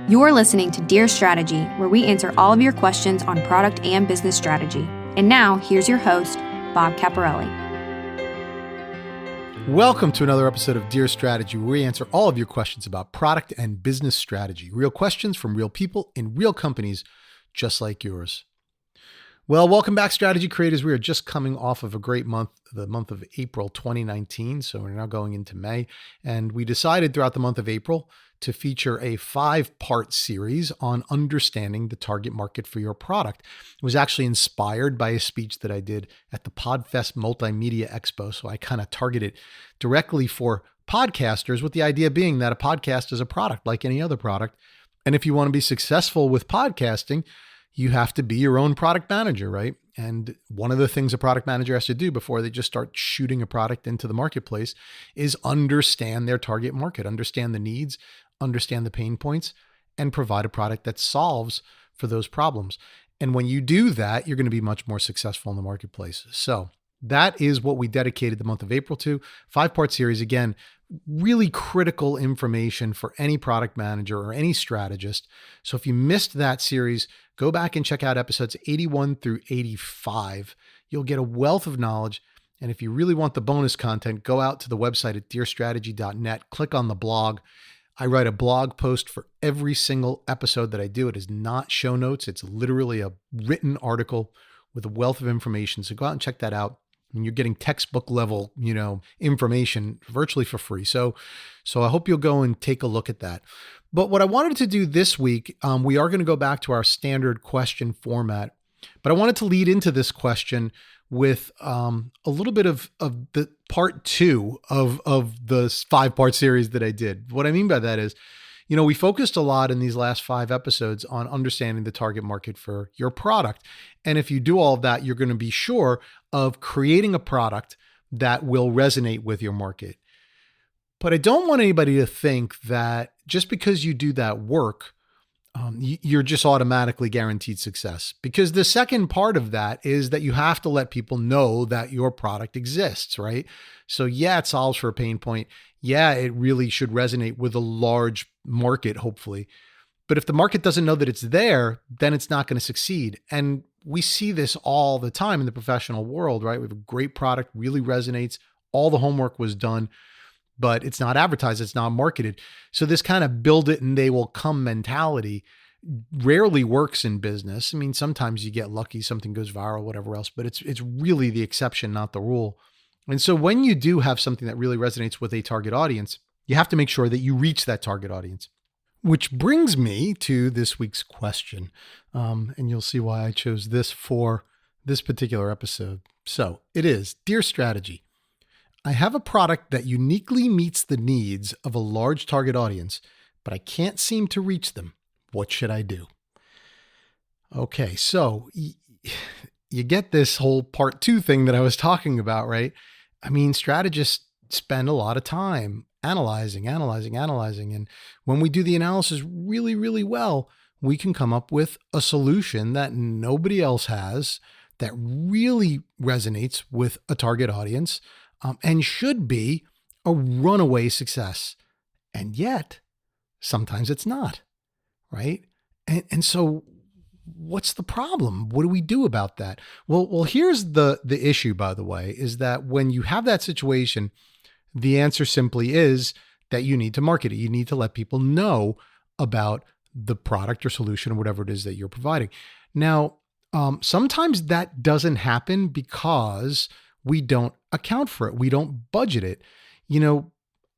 You're listening to Dear Strategy, where we answer all of your questions on product and business strategy. And now, here's your host, Bob Caporelli. Welcome to another episode of Dear Strategy, where we answer all of your questions about product and business strategy. Real questions from real people in real companies just like yours. Well, welcome back, strategy creators. We are just coming off of a great month, the month of April 2019. So we're now going into May. And we decided throughout the month of April to feature a 5-part series on understanding the target market for your product. It was actually inspired by a speech that I did at the PodFest Multimedia Expo. So I kind of targeted directly for podcasters, with the idea being that a podcast is a product like any other product. And if you want to be successful with podcasting, you have to be your own product manager, right? And one of the things a product manager has to do before they just start shooting a product into the marketplace is understand their target market, understand the needs, understand the pain points, and provide a product that solves for those problems. And when you do that, you're going to be much more successful in the marketplace. So that is what we dedicated the month of April to. 5-part series, again, really critical information for any product manager or any strategist. So if you missed that series, go back and check out episodes 81 through 85. You'll get a wealth of knowledge. And if you really want the bonus content, go out to the website at dearstrategy.net, click on the blog. I write a blog post for every single episode that I do. It is not show notes. It's literally a written article with a wealth of information. So go out and check that out. And you're getting textbook level, information virtually for free. So I hope you'll go and take a look at that. But what I wanted to do this week, we are going to go back to our standard question format, but I wanted to lead into this question with a little bit of the part 2 of the 5-part series that I did. What I mean by that is, we focused a lot in these last 5 episodes on understanding the target market for your product. And if you do all of that, you're going to be sure of creating a product that will resonate with your market. But I don't want anybody to think that just because you do that work, you're just automatically guaranteed success. Because the second part of that is that you have to let people know that your product exists, right? So yeah, it solves for a pain point. Yeah, it really should resonate with a large market, hopefully. But if the market doesn't know that it's there, then it's not going to succeed. And we see this all the time in the professional world, right? We have a great product, really resonates. All the homework was done, but it's not advertised, it's not marketed. So this kind of build it and they will come mentality rarely works in business. I mean, sometimes you get lucky, something goes viral, whatever else, but it's really the exception, not the rule. And so when you do have something that really resonates with a target audience, you have to make sure that you reach that target audience. Which brings me to this week's question. And you'll see why I chose this for this particular episode. So it is, Dear Strategy, I have a product that uniquely meets the needs of a large target audience, but I can't seem to reach them. What should I do? Okay, so you get this whole part 2 thing that I was talking about, right? I mean, strategists spend a lot of time analyzing. And when we do the analysis really, really well, we can come up with a solution that nobody else has that really resonates with a target audience and should be a runaway success. And yet, sometimes it's not, right? And so what's the problem? What do we do about that? Well, here's the issue, by the way, is that when you have that situation, the answer simply is that you need to market it. You need to let people know about the product or solution or whatever it is that you're providing. Now, sometimes that doesn't happen because we don't account for it. We don't budget it.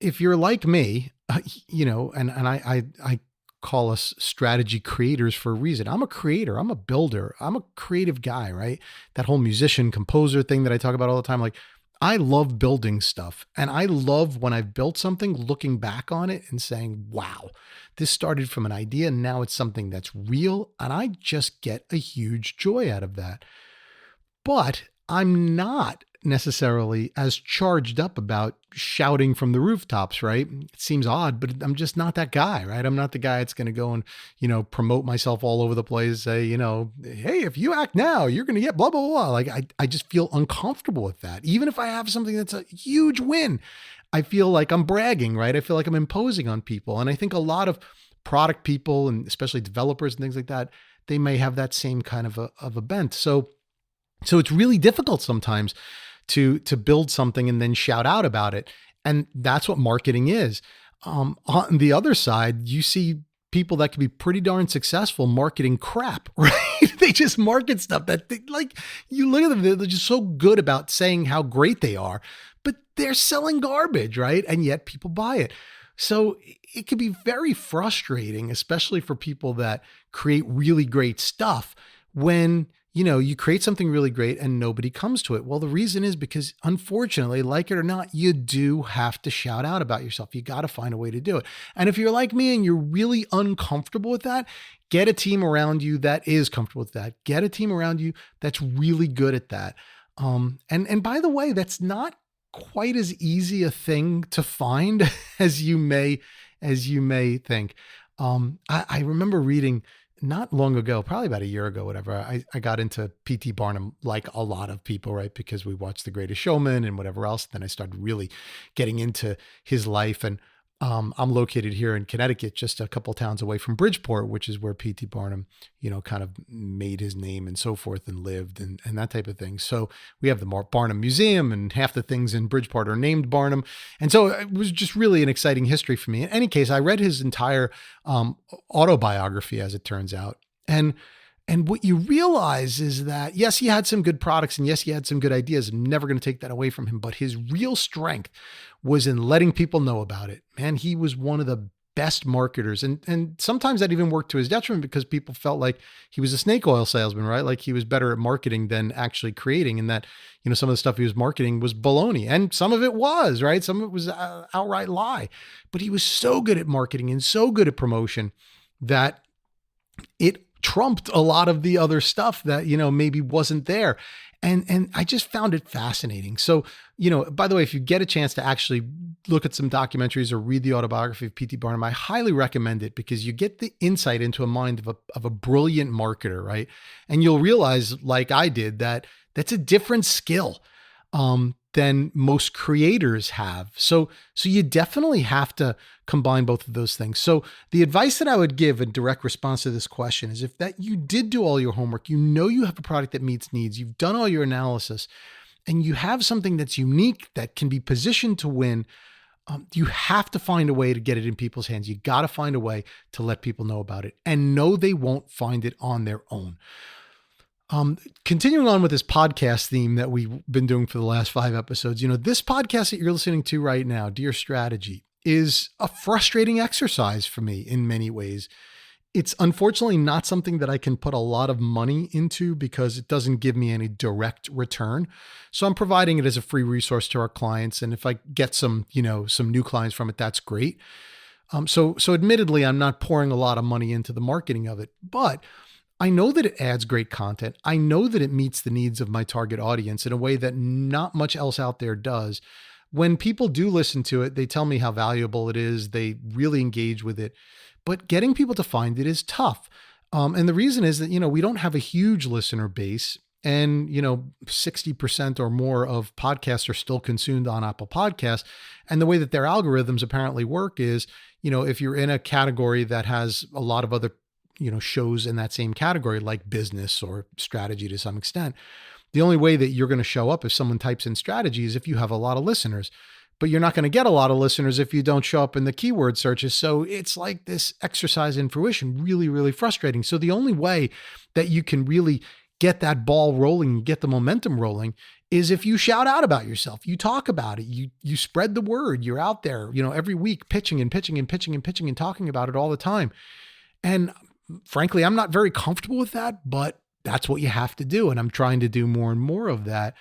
If you're like me, and I call us strategy creators for a reason. I'm a creator. I'm a builder. I'm a creative guy, right? That whole musician, composer thing that I talk about all the time. Like, I love building stuff. And I love when I've built something, looking back on it and saying, wow, this started from an idea and now it's something that's real. And I just get a huge joy out of that. But I'm not necessarily as charged up about shouting from the rooftops, right? It seems odd, but I'm just not that guy, right? I'm not the guy that's going to go and, promote myself all over the place, say, hey, if you act now, you're going to get blah, blah, blah. Like, I just feel uncomfortable with that. Even if I have something that's a huge win, I feel like I'm bragging, right? I feel like I'm imposing on people. And I think a lot of product people, and especially developers and things like that, they may have that same kind of a bent. So it's really difficult sometimes to build something and then shout out about it. And that's what marketing is. On the other side, you see people that can be pretty darn successful marketing crap, right? They just market stuff that you look at them, they're just so good about saying how great they are, but they're selling garbage, right? And yet people buy it. So it can be very frustrating, especially for people that create really great stuff when you create something really great and nobody comes to it. Well, the reason is because, unfortunately, like it or not, you do have to shout out about yourself. You got to find a way to do it. And if you're like me and you're really uncomfortable with that, get a team around you that is comfortable with that. Get a team around you that's really good at that. And by the way, that's not quite as easy a thing to find as you may think. I remember reading not long ago, probably about a year ago, whatever, I got into P.T. Barnum, like a lot of people, right? Because we watched The Greatest Showman and whatever else. Then I started really getting into his life. And I'm located here in Connecticut, just a couple towns away from Bridgeport, which is where P.T. Barnum, kind of made his name and so forth and lived and that type of thing. So we have the Barnum Museum, and half the things in Bridgeport are named Barnum. And so it was just really an exciting history for me. In any case, I read his entire autobiography, as it turns out. And what you realize is that, yes, he had some good products and yes, he had some good ideas. I'm never going to take that away from him. But his real strength was in letting people know about it. Man, he was one of the best marketers. And sometimes that even worked to his detriment because people felt like he was a snake oil salesman, right? Like he was better at marketing than actually creating. And that, some of the stuff he was marketing was baloney. And some of it was, right? Some of it was outright lie. But he was so good at marketing and so good at promotion that it trumped a lot of the other stuff that, maybe wasn't there. And I just found it fascinating. So, by the way, if you get a chance to actually look at some documentaries or read the autobiography of P.T. Barnum, I highly recommend it because you get the insight into a mind of a brilliant marketer, right? And you'll realize, like I did, that that's a different skill than most creators have. So you definitely have to combine both of those things. So the advice that I would give in direct response to this question is if that you did do all your homework, you have a product that meets needs, you've done all your analysis, and you have something that's unique that can be positioned to win, you have to find a way to get it in people's hands. You got to find a way to let people know about it, and no, they won't find it on their own. Continuing on with this podcast theme that we've been doing for the last 5 episodes, this podcast that you're listening to right now, Dear Strategy, is a frustrating exercise for me in many ways. It's unfortunately not something that I can put a lot of money into because it doesn't give me any direct return. So I'm providing it as a free resource to our clients. And if I get some new clients from it, that's great. So admittedly, I'm not pouring a lot of money into the marketing of it, but I know that it adds great content. I know that it meets the needs of my target audience in a way that not much else out there does. When people do listen to it, they tell me how valuable it is. They really engage with it, but getting people to find it is tough. And the reason is that, we don't have a huge listener base, and, 60% or more of podcasts are still consumed on Apple Podcasts. And the way that their algorithms apparently work is, if you're in a category that has a lot of other shows in that same category, like business or strategy to some extent, the only way that you're going to show up if someone types in strategy is if you have a lot of listeners. But you're not going to get a lot of listeners if you don't show up in the keyword searches. So it's like this exercise in fruition, really, really frustrating. So the only way that you can really get that ball rolling, get the momentum rolling, is if you shout out about yourself, you talk about it, you spread the word, you're out there, every week pitching and talking about it all the time. And frankly, I'm not very comfortable with that, but that's what you have to do. And I'm trying to do more and more of that.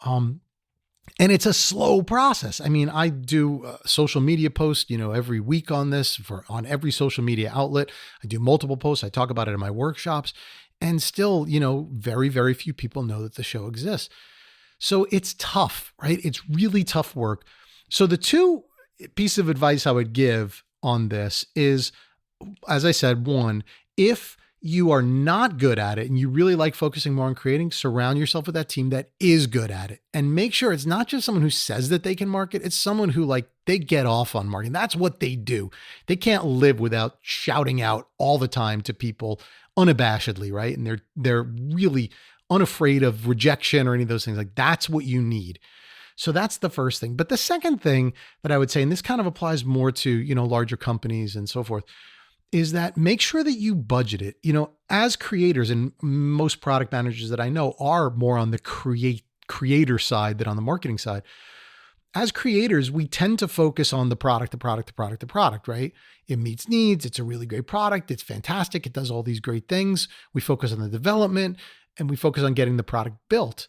And it's a slow process. I mean, I do social media posts, every week on this on every social media outlet. I do multiple posts. I talk about it in my workshops, and still, very, very few people know that the show exists. So it's tough, right? It's really tough work. So the 2 pieces of advice I would give on this is, as I said, 1, if you are not good at it and you really like focusing more on creating, surround yourself with that team that is good at it. And make sure it's not just someone who says that they can market, it's someone who they get off on marketing. That's what they do. They can't live without shouting out all the time to people unabashedly, right? And they're really unafraid of rejection or any of those things. That's what you need. So that's the first thing. But the second thing that I would say, and this kind of applies more to, larger companies and so forth, is that make sure that you budget it. As creators, and most product managers that I know are more on the creator side than on the marketing side. As creators, we tend to focus on the product, right? It meets needs. It's a really great product. It's fantastic. It does all these great things. We focus on the development and we focus on getting the product built.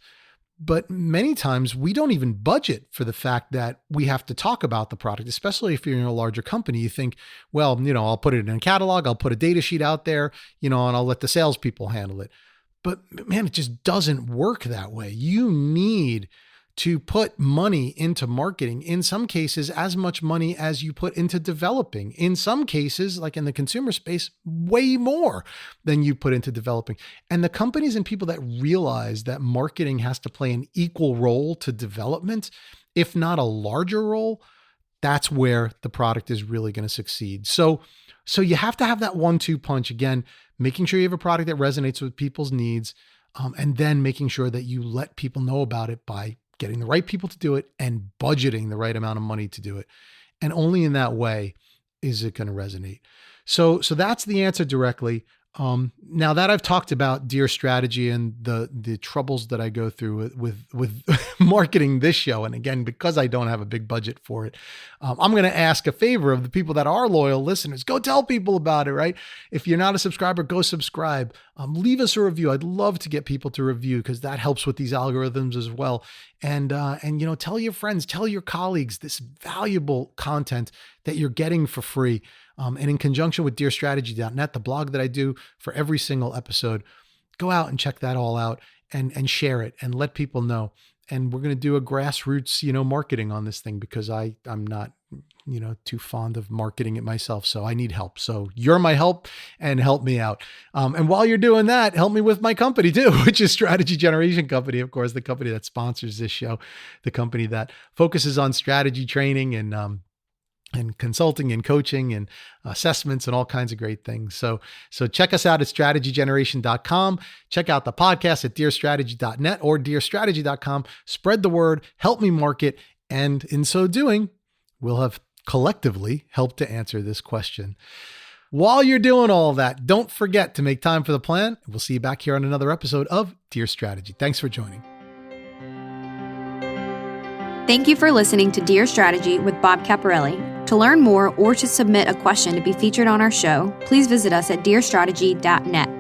But many times we don't even budget for the fact that we have to talk about the product, especially if you're in a larger company. You think, well, I'll put it in a catalog, I'll put a data sheet out there, and I'll let the salespeople handle it. But man, it just doesn't work that way. You need to put money into marketing, in some cases, as much money as you put into developing. In some cases, like in the consumer space, way more than you put into developing. And the companies and people that realize that marketing has to play an equal role to development, if not a larger role, that's where the product is really going to succeed. So you have to have that 1-2 punch. Again, making sure you have a product that resonates with people's needs, and then making sure that you let people know about it by getting the right people to do it and budgeting the right amount of money to do it. And only in that way is it going to resonate. So that's the answer directly. Now that I've talked about Dear Strategy and the troubles that I go through with marketing this show, and again, because I don't have a big budget for it, I'm going to ask a favor of the people that are loyal listeners. Go tell people about it, right? If you're not a subscriber, go subscribe. Leave us a review. I'd love to get people to review because that helps with these algorithms as well. And tell your friends, tell your colleagues this valuable content that you're getting for free. And in conjunction with dearstrategy.net, the blog that I do for every single episode, go out and check that all out and share it and let people know. And we're going to do a grassroots, marketing on this thing because I'm not, too fond of marketing it myself. So I need help. So you're my help and help me out. And while you're doing that, help me with my company too, which is Strategy Generation Company. Of course, the company that sponsors this show, the company that focuses on strategy training and consulting and coaching and assessments and all kinds of great things. So check us out at strategygeneration.com. Check out the podcast at dearstrategy.net or dearstrategy.com. Spread the word, help me market. And in so doing, we'll have collectively helped to answer this question. While you're doing all that, don't forget to make time for the plan. We'll see you back here on another episode of Dear Strategy. Thanks for joining. Thank you for listening to Dear Strategy with Bob Caparelli. To learn more or to submit a question to be featured on our show, please visit us at dearstrategy.net.